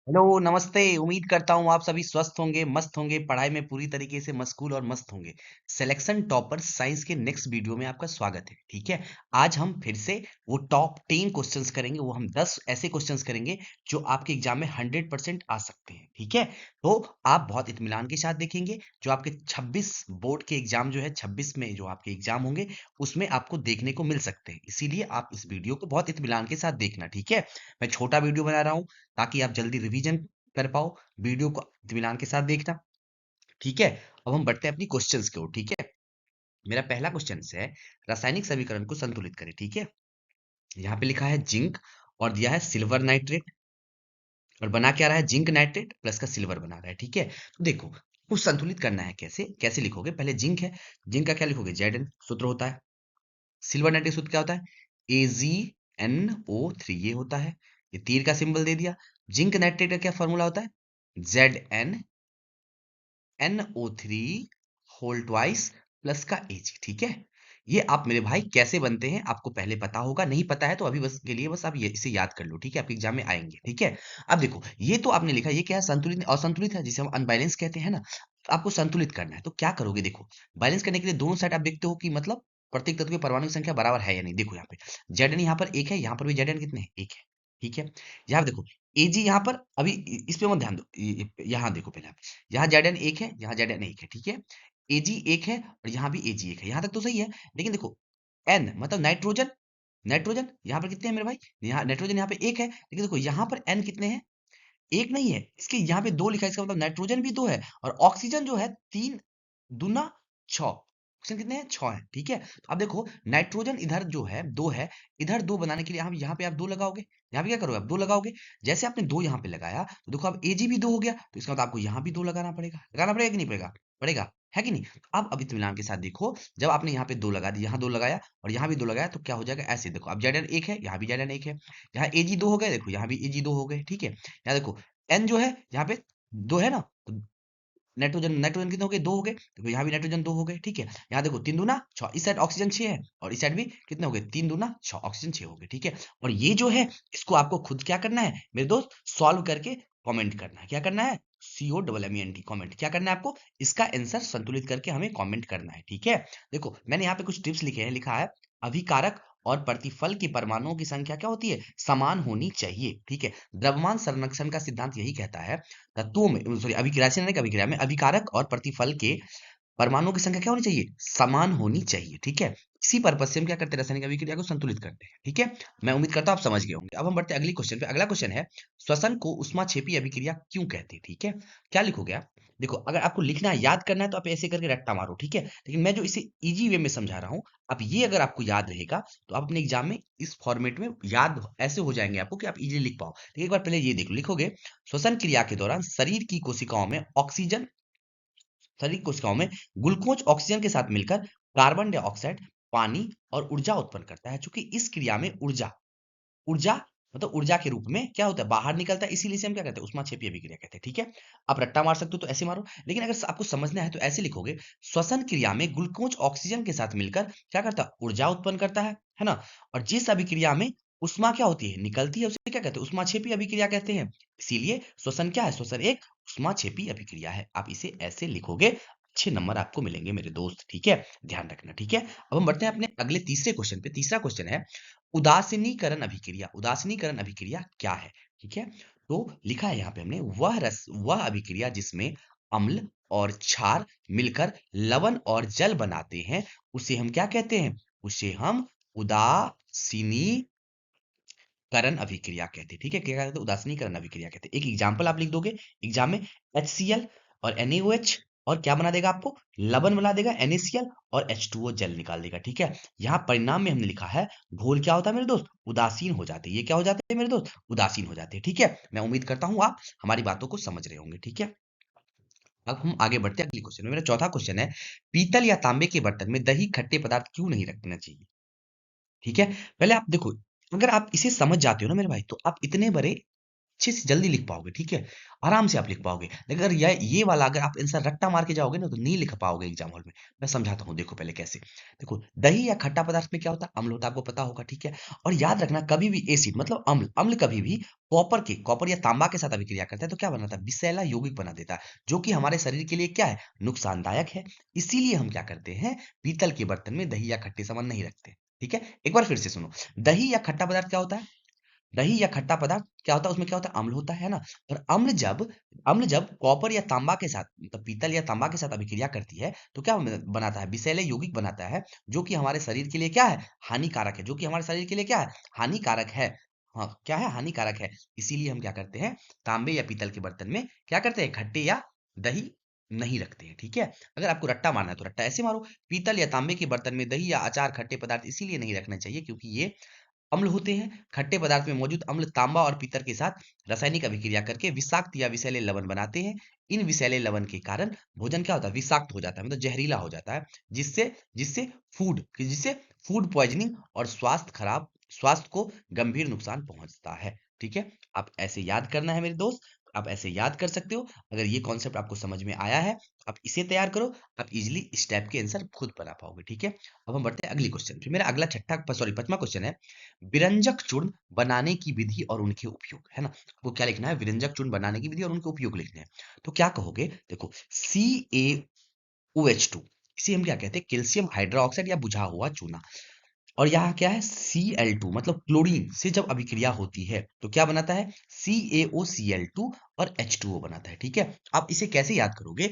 Hello नमस्ते। उम्मीद करता हूँ आप सभी स्वस्थ होंगे, मस्त होंगे, पढ़ाई में पूरी तरीके से मशगूल और मस्त होंगे। सिलेक्शन टॉपर साइंस के नेक्स्ट वीडियो में आपका स्वागत है। ठीक है, आज हम फिर से वो टॉप 10 क्वेश्चंस करेंगे। वो हम 10 ऐसे क्वेश्चंस करेंगे जो आपके एग्जाम में 100% आ सकते हैं। ठीक है, तो आप बहुत इत्मीनान के साथ देखेंगे। जो आपके 26 बोर्ड के एग्जाम जो है, 26 में जो आपके एग्जाम होंगे उसमें आपको देखने को मिल सकते हैं। इसीलिए आप इस वीडियो को बहुत इत्मीनान के साथ देखना। ठीक है, मैं छोटा वीडियो बना रहा हूँ ताकि आप जल्दी रिवीजन कर पाओ। वीडियो को इत्मीनान के साथ देखना। ठीक है, अब हम बढ़ते हैं अपनी क्वेश्चंस की ओर। ठीक है, मेरा पहला क्वेश्चन है, रासायनिक समीकरण को संतुलित करें। ठीक है, यहाँ पे लिखा है जिंक और दिया है सिल्वर नाइट्रेट, और बना क्या रहा है, जिंक नाइट्रेट प्लस का सिल्वर बना रहा है। ठीक है, तो देखो कुछ संतुलित करना है। कैसे कैसे लिखोगे, पहले जिंक है, जिंक का क्या लिखोगे, जेड सूत्र होता है। सिल्वर नाइट्रेट सूत्र क्या होता है, AgNO3, ये होता है। ये तीर का सिंबल दे दिया। जिंक नाइट्रेट का क्या फॉर्मूला होता है, ZnNO3 होल ट्वाइस प्लस का Ag। ठीक है, ये आप मेरे भाई कैसे बनते हैं आपको पहले पता होगा, नहीं पता है तो अभी बस के लिए बस आप ये इसे याद कर लो। ठीक है, आपके एग्जाम में आएंगे। ठीक है, अब देखो ये तो आपने लिखा, ये क्या है, संतुलित असंतुलित है, जिसे हम अनबैलेंस कहते हैं ना। तो आपको संतुलित करना है तो क्या करोगे, देखो बैलेंस करने के लिए दोनों साइड आप देखते हो कि मतलब प्रत्येक तत्व की परमाणु संख्या बराबर है या नहीं। देखो यहाँ पे Zn यहाँ पर एक है, यहाँ पर भी Zn कितने हैं, एक है। ठीक है, यहाँ पे देखो Ag यहाँ पर अभी इस पे मत ध्यान दो, यहाँ देखो पहले आप, यहाँ Zn एक है, यहाँ Zn एक है। ठीक है, Ag एक है और यहाँ भी Ag एक है, यहाँ तक तो सही है। लेकिन देखो N मतलब नाइट्रोजन, नाइट्रोजन यहाँ पर कितने हैं मेरे भाई, यहाँ नाइट्रोजन यहाँ पे एक है, लेकिन देखो यहाँ पर N कितने हैं, एक नहीं है, इसके यहाँ पे दो लिखा है, इसका मतलब नाइट्रोजन भी दो है, और ऑक्सीजन जो है तीन दूना छह, ऑक्सीजन कितने हैं, छह है। ठीक है, तो अब देखो नाइट्रोजन इधर जो है दो है, इधर दो बनाने के लिए हम यहाँ पे आप दो लगाओगे, यहाँ पे क्या करोगे, आप दो लगाओगे। जैसे आपने दो यहाँ पे लगाया तो देखो अब Ag भी दो हो गया, तो इसका मतलब आपको यहाँ भी दो लगाना पड़ेगा कि नहीं पड़ेगा, पड़ेगा, है कि नहीं। तो अब इत्मीनान के साथ देखो, जब आपने यहाँ पे दो लगा दिया, यहाँ दो लगाया और यहाँ भी दो लगाया, तो क्या हो जाएगा, ऐसे देखो अब Zn एक है, यहाँ भी Zn एक है, यहाँ Ag दो हो गए, देखो यहाँ भी Ag दो हो गए। ठीक है, यहाँ देखो N जो है यहाँ पे दो है ना, तो नाइट्रोजन नाइट्रोजन कितने हो गए, दो हो गए, देखो यहाँ भी नाइट्रोजन दो हो गए। ठीक है, यहाँ देखो तीन दूना छह, इस साइड ऑक्सीजन छह है और इस साइड भी कितने हो गए, तीन दूना छह, ऑक्सीजन छह हो गए। ठीक है, और ये जो है इसको आपको खुद क्या करना है मेरे दोस्त, सॉल्व करके कमेंट करना है। क्या करना है, COMMENT कमेंट, क्या करना है आपको, इसका आंसर संतुलित करके हमें कमेंट करना है। ठीक है, देखो मैंने यहाँ पे कुछ टिप्स लिखे हैं, लिखा है अभिकारक और प्रतिफल की परमाणुओं की संख्या क्या होती है, समान होनी चाहिए। ठीक है, द्रव्यमान संरक्षण का सिद्धांत यही कहता है, तत्वों में सॉरी अभिक्रिया से नहीं, अभिक्रिया में अभिकारक और प्रतिफल के परमाणुओं की संख्या क्या होनी चाहिए, समान होनी चाहिए। ठीक है, इसी पर्पज से हम क्या करते हैं, रासायनिक अभिक्रिया को संतुलित करते हैं। ठीक है, मैं उम्मीद करता हूं आप समझ गए होंगे। अब हम बढ़ते हैं अगली क्वेश्चन पे। अगला क्वेश्चन है, श्वसन को ऊष्माक्षेपी अभिक्रिया क्यों कहते हैं। ठीक है, क्या लिखोगे आप, देखो अगर आपको लिखना है, याद करना है तो आप ऐसे करके रट्टा मारो। ठीक है, लेकिन मैं जो इसे इजी वे में समझा रहा हूँ, अब ये अगर आपको याद रहेगा तो आप अपने एग्जाम में इस फॉर्मेट में याद ऐसे हो जाएंगे आपको कि आप इजीली लिख पाओ। लेकिन एक बार पहले ये देख लो, लिखोगे श्वसन क्रिया के दौरान शरीर की कोशिकाओं में ऑक्सीजन, शरीर कोशिकाओं में ग्लूकोज ऑक्सीजन के साथ मिलकर कार्बन डाइऑक्साइड, पानी और ऊर्जा उत्पन्न करता है। चूंकि इस क्रिया में ऊर्जा, ऊर्जा मतलब ऊर्जा के रूप में क्या होता है, बाहर निकलता है, इसीलिए इसे हम क्या कहते हैं, ऊष्माक्षेपी अभिक्रिया कहते हैं। ठीक है, आप रट्टा मार सकते हो तो ऐसे मारो, लेकिन अगर आपको समझना है तो ऐसे लिखोगे, श्वसन क्रिया में ग्लूकोज ऑक्सीजन के साथ मिलकर क्या करता है, ऊर्जा उत्पन्न करता है ना। और जिस अभिक्रिया में उष्मा क्या होती है, निकलती है, उसे क्या कहते हैं, ऊष्माक्षेपी अभिक्रिया कहते हैं। इसीलिए श्वसन क्या है, श्वसन एक ऊष्माक्षेपी अभिक्रिया है। आप इसे ऐसे लिखोगे, अच्छे नंबर आपको मिलेंगे मेरे दोस्त। ठीक है, ध्यान रखना। ठीक है, अब हम बढ़ते हैं अपने अगले तीसरे क्वेश्चन पे। तीसरा क्वेश्चन है, उदासीनीकरण अभिक्रिया, उदासीनीकरण अभिक्रिया क्या है। ठीक है, तो लिखा है यहाँ पे हमने, वह अभिक्रिया जिसमें अम्ल और क्षार मिलकर लवण और जल बनाते हैं, उसे हम क्या कहते हैं, उसे हम उदासीनीकरण अभिक्रिया कहते हैं। ठीक है, क्या कहते हैं, उदासीनीकरण अभिक्रिया कहते हैं। एक एग्जाम्पल आप लिख दोगे एग्जाम में, HCl और NaOH, और क्या बना देगा आपको, लवण बना देगा NaCl, और H2O जल निकाल देगा। ठीक है, यहाँ परिणाम में हमने लिखा है घोल क्या होता है मेरे दोस्त, उदासीन हो जाते हैं। ये क्या हो जाते हैं मेरे दोस्त, उदासीन हो जाते हैं। ठीक है, मैं उम्मीद करता हूँ आप हमारी बातों को समझ रहे होंगे। ठीक है, अब हम आगे बढ़ते हैं अगली क्वेश्चन में। मेरा चौथा क्वेश्चन है, पीतल या तांबे के बर्तन में दही खट्टे पदार्थ क्यों नहीं रखना चाहिए। ठीक है, पहले आप देखो, अगर आप इसे समझ जाते हो ना मेरे भाई, तो आप इतने बड़े अच्छे से जल्दी लिख पाओगे, ठीक है? आराम से आप लिख पाओगे। लेकिन अगर ये वाला अगर आप आंसर रट्टा मार के जाओगे ना तो नहीं लिख पाओगे एग्जाम हॉल में। मैं समझाता हूँ, देखो पहले कैसे। देखो दही या खट्टा पदार्थ में क्या होता है? अम्ल होता है, आपको पता होगा, ठीक है? और याद रखना कभी भी एसिड मतलब अम्ल, अम्ल कभी भी कॉपर या तांबा के साथ अभिक्रिया करता है तो क्या बनाता है? विषैला यौगिक बना देता है, जो कि हमारे शरीर के लिए क्या है? नुकसानदायक है। इसीलिए हम क्या करते हैं? पीतल के बर्तन में दही या खट्टे सामान नहीं रखते। ठीक है, एक बार फिर से सुनो। दही या खट्टा पदार्थ क्या होता है? दही या खट्टा पदार्थ क्या होता है? उसमें क्या होता है? अम्ल होता है ना। और अम्ल जब कॉपर या तांबा के साथ मतलब पीतल या तांबा के साथ अभिक्रिया करती है तो क्या बनाता है? विषैले यौगिक बनाता है, जो कि हमारे शरीर के लिए क्या है? हानिकारक है। जो कि हमारे शरीर के लिए क्या है? हानिकारक है। हाँ, क्या है? हानिकारक है। इसीलिए हम क्या करते हैं? तांबे या पीतल के बर्तन में क्या करते हैं? खट्टे या दही नहीं रखते हैं, ठीक है? अगर आपको रट्टा मारना है तो रट्टा ऐसे मारो। पीतल या तांबे के बर्तन में दही या अचार, खट्टे पदार्थ इसीलिए नहीं रखना चाहिए क्योंकि ये अम्ल होते हैं। खट्टे पदार्थ में मौजूद अम्ल तांबा और पीतल के साथ रासायनिक अभिक्रिया करके विषाक्त या विषैले लवण बनाते हैं। इन विषैले लवण के कारण भोजन क्या होता है? विषाक्त हो जाता है, मतलब जहरीला हो जाता है, जिससे जिससे जिससे फूड पॉइजनिंग और स्वास्थ्य को गंभीर नुकसान पहुंचता है। ठीक है, आप ऐसे याद करना है मेरे दोस्त। आप ऐसे याद कर सकते हो। अगर ये कॉन्सेप्ट आपको समझ में आया है, आप इसे तैयार करो। आप इजिली इस टाइप के आंसर खुद बना पाओगे, ठीक है? अब हम बढ़ते हैं अगली क्वेश्चन पे। मेरा अगला पांचवा क्वेश्चन है, विरंजक चूर्ण बनाने की विधि और उनके उपयोग, है ना? आपको क्या लिखना है? विरंजक चूर्ण बनाने की विधि और उनके उपयोग लिखने हैं। तो क्या कहोगे? देखो, CaOH2, इसे हम क्या कहते हैं? कैल्शियम हाइड्रोक्साइड या बुझा हुआ चूना। और यहाँ क्या है? Cl2 मतलब क्लोरीन से जब अभिक्रिया होती है तो क्या बनाता है? CaOCl2 और H2O बनाता है, ठीक है? आप इसे कैसे याद करोगे?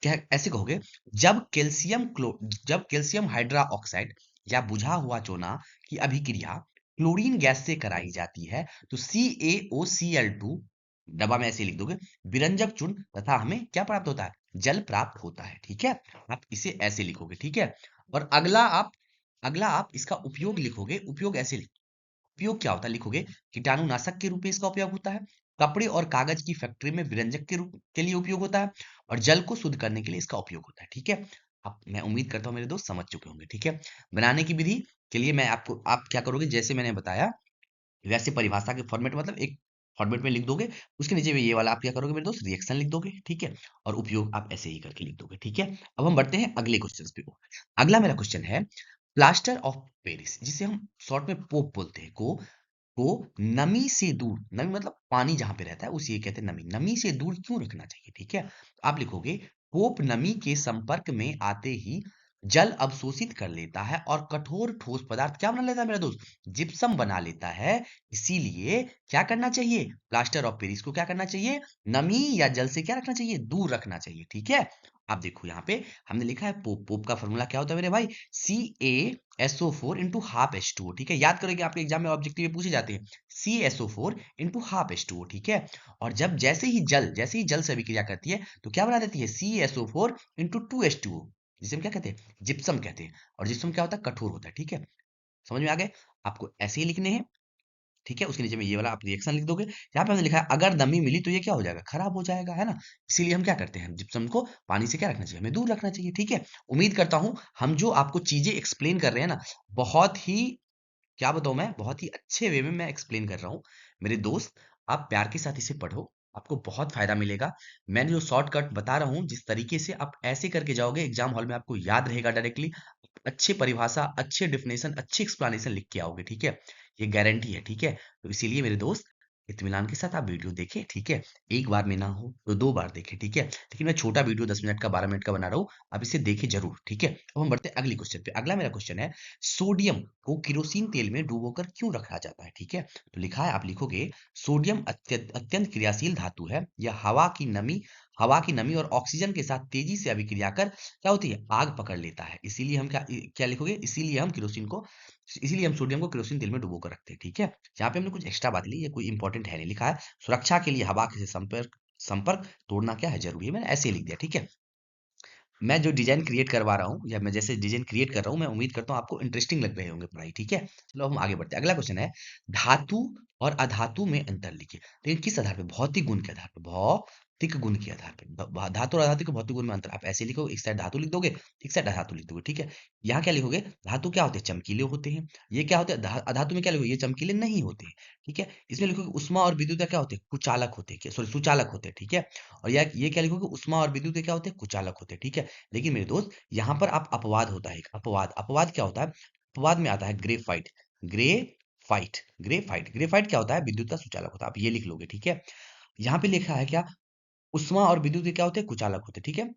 क्या ऐसे कहोगे, जब कैल्शियम हाइड्रा ऑक्साइड या बुझा हुआ चूना की अभिक्रिया क्लोरीन गैस से कराई जाती है तो CaOCl2 डब्बा में ऐसे लिख दोगे, विरंजक चूर्ण, तथा हमें क्या प्राप्त होता है? जल प्राप्त होता है, ठीक है? आप इसे ऐसे लिखोगे, ठीक है? और अगला आप इसका उपयोग लिखोगे। उपयोग ऐसे उपयोग क्या होता है? लिखोगे, कीटाणुनाशक के रूप में इसका उपयोग होता है, कपड़े और कागज की फैक्ट्री में विरंजक के रूप के लिए उपयोग होता है, और जल को शुद्ध करने के लिए इसका उपयोग होता है, ठीक है? अब मैं उम्मीद करता हूँ मेरे दोस्त समझ चुके होंगे, ठीक है? बनाने की विधि के लिए मैं आपको आप क्या करोगे? जैसे मैंने बताया वैसे परिभाषा के फॉर्मेट मतलब एक फॉर्मेट में लिख दोगे। उसके नीचे में ये वाला आप क्या करोगे मेरे दोस्त? रिएक्शन लिख दोगे, ठीक है? और उपयोग आप ऐसे ही करके लिख दोगे, ठीक है? अब हम बढ़ते हैं अगले क्वेश्चन पे। अगला मेरा क्वेश्चन है, प्लास्टर ऑफ पेरिस, जिसे हम शॉर्ट में पोप बोलते हैं, को नमी से दूर, नमी मतलब पानी जहां पे रहता है उसे ये कहते हैं नमी, नमी से दूर क्यों रखना चाहिए? ठीक है, आप लिखोगे, पोप नमी के संपर्क में आते ही जल अवशोषित कर लेता है और कठोर ठोस पदार्थ क्या बना लेता है मेरा दोस्त? जिप्सम बना लेता है। इसीलिए क्या करना चाहिए? प्लास्टर ऑफ पेरिस को क्या करना चाहिए? नमी या जल से क्या रखना चाहिए? दूर रखना चाहिए, ठीक है? आप देखो यहाँ पे हमने लिखा है पोप, पोप का फॉर्मूला क्या होता है मेरे भाई? CaSO4 इंटू हाफ H2O, ठीक है? याद करोगे, आपके एग्जाम में ऑब्जेक्टिव में पूछे जाते हैं। CaSO4 इंटू हाफ H2O, ठीक है? और जब जैसे ही जल से अभिक्रिया करती है तो क्या बना देती है? CaSO4 इंटू 2H2O, जिसे हम क्या कहते हैं? जिप्सम कहते हैं। और जिप्सम क्या होता है? कठोर होता है, ठीक है? समझ में आ गए? आपको ऐसे ही लिखने हैं, ठीक है? उसके नीचे में ये वाला आप रिएक्शन लिख दोगे। यहाँ पे हमने लिखा है, अगर नमी मिली तो ये क्या हो जाएगा? खराब हो जाएगा, है ना? इसीलिए हम क्या करते हैं? जिप्सम को पानी से क्या रखना चाहिए? हमें दूर रखना चाहिए, ठीक है? उम्मीद करता हूं हम जो आपको चीजें एक्सप्लेन कर रहे हैं ना, बहुत ही, क्या बताऊं मैं, बहुत ही अच्छे वे में मैं एक्सप्लेन कर रहा हूँ मेरे दोस्त। आप प्यार के साथ इसे पढ़ो, आपको बहुत फायदा मिलेगा। मैंने जो शॉर्टकट बता रहा हूँ, जिस तरीके से आप ऐसे करके जाओगे एग्जाम हॉल में, आपको याद रहेगा डायरेक्टली। अच्छी परिभाषा, अच्छे डिफिनेशन, अच्छी एक्सप्लेनेशन लिख के आओगे, ठीक है? ये गारंटी है, ठीक है? तो इसीलिए मेरे दोस्त, इत्मीनान के साथ आप वीडियो देखें, ठीक है? एक बार में ना हो तो दो बार देखें, ठीक है? लेकिन मैं छोटा वीडियो 10 मिनट का, 12 मिनट का बना रहा हूँ, आप इसे देखें जरूर, ठीक है? अब हम बढ़ते हैं अगली क्वेश्चन पे। अगला मेरा क्वेश्चन है, सोडियम को केरोसिन तेल में डुबोकर क्यों रखा जाता है? ठीक है, तो लिखा है, आप लिखोगे, सोडियम अत्यंत क्रियाशील धातु है। यह हवा की नमी और ऑक्सीजन के साथ तेजी से अभिक्रिया कर क्या होती है? आग पकड़ लेता है। इसीलिए हम क्या लिखोगे? इसीलिए हम सोडियम को केरोसिन तेल में डुबो कर रखते हैं, ठीक है? यहाँ पे हमने कुछ एक्स्ट्रा बात ली है, कोई इंपॉर्टेंट है नहीं। लिखा है, सुरक्षा के लिए हवा से संपर्क तोड़ना क्या है? जरूरी है। मैंने ऐसे ही लिख दिया, ठीक है? मैं जो डिजाइन क्रिएट करवा रहा हूँ, या मैं जैसे डिजाइन क्रिएट कर रहा हूँ, मैं उम्मीद करता हूँ आपको इंटरेस्टिंग लग रहे होंगे पढ़ाई, ठीक है? चलो हम आगे बढ़ते हैं। अगला क्वेश्चन है, धातु और अधातु में अंतर लिखिए। लेकिन किस आधार पे? भौतिक गुण के आधार पे, भौतिक गुण के आधार पे। धातु और अधातु के भौतिक गुण में अंतर। आप ऐसे लिखोगे, एक साइड धातु लिख दोगे, एक साइड अधातु लिख दोगे, ठीक है। यहाँ क्या लिखोगे? धातु क्या होते हैं? चमकीले होते हैं। ये क्या होते हैं? अधातु में क्या लिखोगे? ये चमकीले नहीं होते हैं, ठीक है। इसमें लिखोगे उष्मा और विद्युत क्या होते हैं? कुचालक होते हैं, सॉरी सुचालक होते हैं, ठीक है। और ये क्या लिखोगे? उष्मा और विद्युत क्या होते हैं? कुचालक होते हैं, ठीक है। लेकिन मेरे दोस्त, यहाँ पर आप अपवाद होता है, एक अपवाद। अपवाद क्या होता है? अपवाद में आता है ग्रेफाइट। ग्रेफाइट क्या होता है? विद्युत का सुचालक होता है। आप ये लिख लोगे, ठीक है। यहाँ पे लिखा है क्या? उष्मा और विद्युत के क्या होते हैं? कुचालक होते हैं, ठीक है।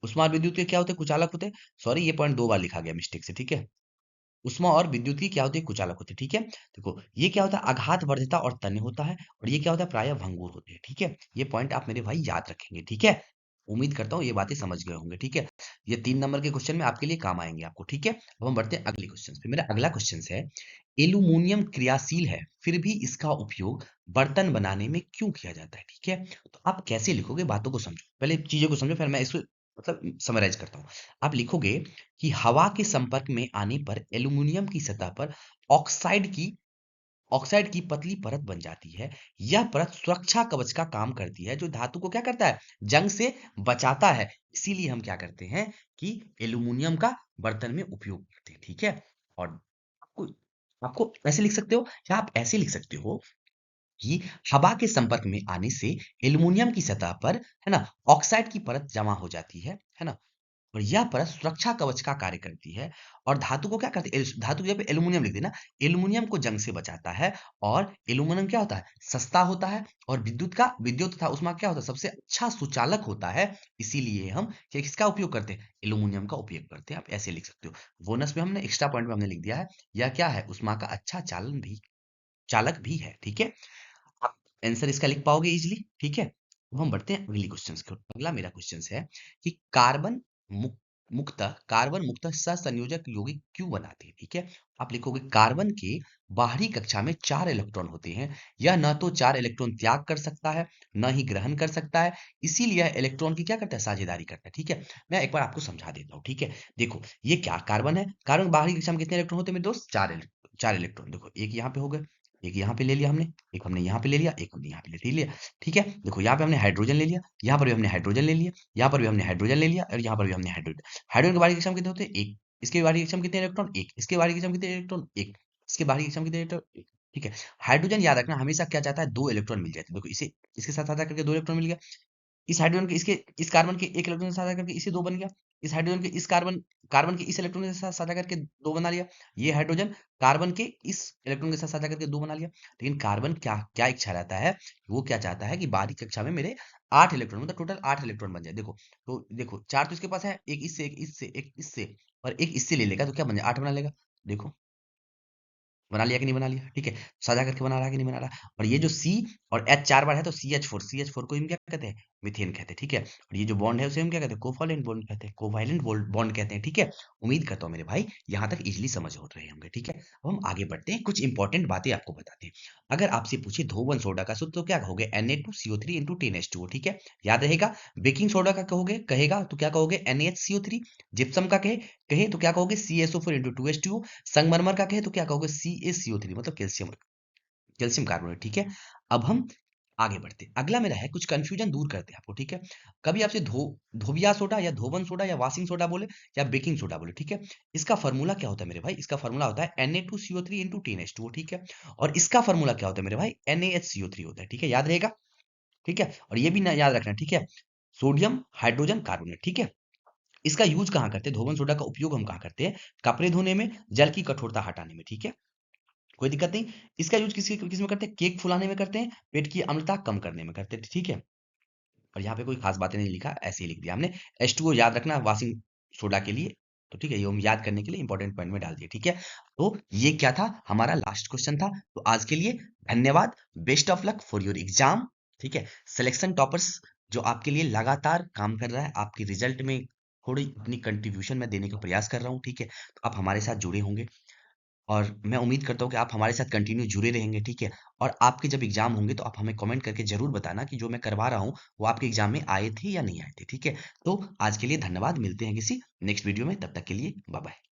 उष्मा और विद्युत के क्या होते हैं? कुचालक होते हैं। सॉरी, ये पॉइंट 2 बार लिखा गया मिस्टेक से, ठीक है। उष्मा और विद्युत की क्या होती है? कुचालक होती है, ठीक है। देखो, ये क्या होता है? आघात वर्धिता और तन्य होता है। और ये क्या होता है? प्रायः भंगुर होते हैं, ठीक है। ये पॉइंट आप मेरे भाई याद रखेंगे, ठीक है। उम्मीद करता हूँ ये बातें समझ गए होंगे, ठीक है। ये 3 नंबर के क्वेश्चन में आपके लिए काम आएंगे आपको, ठीक है। अब हम बढ़ते हैं अगले क्वेश्चन पे। मेरा अगला क्वेश्चन है, एल्यूमीनियम क्रियाशील है, फिर भी इसका उपयोग बर्तन बनाने में क्यों किया जाता है, ठीक है। तो आप कैसे लिखोगे? बातों को समझो, पहले चीजों को समझो, फिर मैं इसको मतलब समराइज करता हूँ। आप लिखोगे कि हवा के संपर्क में आने पर एल्यूमीनियम की सतह पर ऑक्साइड की ऑक्साइड की पतली परत बन जाती है। यह परत सुरक्षा कवच का काम करती है, जो धातु को क्या करता है? जंग से बचाता है। इसीलिए हम क्या करते हैं कि एल्यूमीनियम का बर्तन में उपयोग करते हैं, ठीक है। और आपको आपको ऐसे लिख सकते हो, या आप ऐसे लिख सकते हो कि हवा के संपर्क में आने से एल्यूमीनियम की सतह पर, है ना, ऑक्साइड की परत जमा हो जाती है ना। और यह परत सुरक्षा कवच का कार्य करती है। और धातु को क्या करती है? धातु की जगह पे एल्यूमीनियम लिख देना। एल्यूमीनियम को जंग से बचाता है। और एल्यूमीनियम क्या होता है? सस्ता होता है। और विद्युत तथा उष्मा क्या होता है? सबसे अच्छा सुचालक होता है। इसीलिए हम किसका उपयोग करते हैं? एल्यूमीनियम का उपयोग करते हैं। आप ऐसे लिख सकते हो। बोनस में हमने एक्स्ट्रा पॉइंट में हमने लिख दिया है, यह क्या है? उष्मा का अच्छा चालक भी है, ठीक है। आप आंसर इसका लिख पाओगे इजीली, ठीक है। अब हम बढ़ते हैं अगली क्वेश्चन की ओर। अगला मेरा क्वेश्चन है कि कार्बन मुक्त सहसंयोजक यौगिक क्यों बनाते हैं, ठीक है। आप लिखोगे कार्बन के बाहरी कक्षा में 4 इलेक्ट्रॉन होते हैं। यह न तो 4 इलेक्ट्रॉन त्याग कर सकता है, न ही ग्रहण कर सकता है। इसीलिए यह इलेक्ट्रॉन की क्या करता है? साझेदारी करता है, ठीक है। मैं एक बार आपको समझा देता हूँ, ठीक है। देखो, ये क्या कार्बन है? कार्बन बाहरी कक्षा में कितने इलेक्ट्रॉन होते हैं मेरे दोस्त? 4 इलेक्ट्रॉन। देखो, एक यहाँ पे हो गए, एक यहाँ पे ले लिया हमने, एक हमने यहाँ पे ले लिया, एक हमने यहाँ पे ले लिया, ठीक है। देखो, यहाँ पे हमने हाइड्रोजन ले लिया, यहाँ पर भी हमने हाइड्रोजन ले लिया, यहाँ पर भी हमने हाइड्रोजन ले लिया, और यहाँ पर भी हमने हाइड्रोजन। हाइड्रोजन के बाहरी कक्षा में कितने होते हैं? एक। इसके बाहरी कक्षा में कितने इलेक्ट्रॉन? एक। इसके बाहरी कक्षा में कितने इलेक्ट्रॉन? एक। इसके बाहरी कक्षा में कितने इलेक्ट्रॉन? एक। ठीक है। हाइड्रोजन याद रखना हमेशा क्या चाहता है? 2 इलेक्ट्रॉन मिल जाते हैं। देखो, इसे इसके साथ साझा करके 2 इलेक्ट्रॉन मिल गया। इस हाइड्रोजन के इस कार्बन के एक इलेक्ट्रॉन से साझा करके इसे 2 बन गया। इस हाइड्रोजन के इस कार्बन कार्बन के इस इलेक्ट्रॉन के साथ साझा करके 2 बना लिया। ये हाइड्रोजन कार्बन के इस इलेक्ट्रॉन के साथ साझा करके 2 बना लिया। लेकिन कार्बन क्या क्या इच्छा रहता है? वो क्या चाहता है कि बाहरी कक्षा में मेरे 8 इलेक्ट्रॉन, मतलब टोटल 8 इलेक्ट्रॉन बन जाए। देखो, तो देखो, 4 तो इसके पास है, एक इससे, एक इससे, एक इससे, और एक इससे ले लेगा, तो क्या बन जाए? 8 बना लेगा। देखो, बना लिया कि नहीं बना लिया? ठीक है। साझा करके बना रहा है कि नहीं बना रहा? और ये जो C और H 4 बार है, तो CH4 को हम क्या कहते हैं? मीथेन कहते हैं, ठीक है। और ये जो बॉन्ड है उसे हम क्या कहते हैं? कोवैलेंट बॉन्ड कहते हैं, कोवैलेंट बॉन्ड कहते हैं, ठीक है। उम्मीद करता हूँ मेरे भाई यहाँ तक इजीली समझ हो रहे होंगे, ठीक है। अब हम आगे बढ़ते हैं, कुछ इंपॉर्टेंट बातें आपको बताते हैं। अगर आपसे पूछे धोवन सोडा का सूत्र, तो क्या कहोगे? Na2CO3 इंटू 10H2O, ठीक है। याद रहेगा। बेकिंग सोडा का कहोगे कहेगा तो क्या कहोगे? NaHCO3। जिप्सम का कहे तो क्या कहोगे? CaSO4 into 2H2O। संगमरमर का कहे तो क्या कहोगे? CaCO3, मतलब कैल्शियम कैल्शियम कार्बोनेट, ठीक है। अब हम आगे बढ़ते हैं। अगला मेरा है, कुछ कंफ्यूजन दूर करते हैं आपको, ठीक है। कभी आपसे धोबिया सोडा या धोवन सोडा या वाशिंग सोडा बोले, या बेकिंग सोडा बोले, ठीक है। इसका फार्मूला क्या होता है मेरे भाई? इसका फार्मूला होता है Na2CO3 इंटू 10H2O, ठीक है। और इसका फार्मूला क्या होता है मेरे भाई? NaHCO3 होता है, ठीक है। याद रहेगा, ठीक है। और ये भी ना याद रखना, ठीक है। सोडियम हाइड्रोजन कार्बोनेट, ठीक है। इसका यूज कहाँ करते हैं? धोवन सोडा का उपयोग हम कहाँ करते हैं? कपड़े धोने में, जल की कठोरता हटाने में, ठीक है। कोई दिक्कत नहीं। इसका यूज किस में करते हैं? केक फुलाने में करते हैं, पेट की अम्लता कम करने में करते हैं, ठीक है। और यहाँ पे कोई खास बातें नहीं लिखा, ऐसे ही लिख दिया हमने। H2O याद रखना वाशिंग सोडा के लिए, तो ठीक है, ये हम याद करने के लिए इंपॉर्टेंट पॉइंट में डाल दिए, ठीक है। तो ये क्या था? हमारा लास्ट क्वेश्चन था। तो आज के लिए धन्यवाद। Best of luck for your exam, ठीक है। सिलेक्शन टॉपर्स जो आपके लिए लगातार काम कर रहा है, आपके रिजल्ट में थोड़ी अपनी कंट्रीब्यूशन मैं देने का प्रयास कर रहा हूँ, ठीक है। तो आप हमारे साथ जुड़े होंगे, और मैं उम्मीद करता हूँ कि आप हमारे साथ कंटिन्यू जुड़े रहेंगे, ठीक है। और आपके जब एग्जाम होंगे, तो आप हमें कमेंट करके जरूर बताना कि जो मैं करवा रहा हूँ वो आपके एग्जाम में आए थे या नहीं आए थे, ठीक है। तो आज के लिए धन्यवाद। मिलते हैं किसी नेक्स्ट वीडियो में, तब तक के लिए बाय बाय।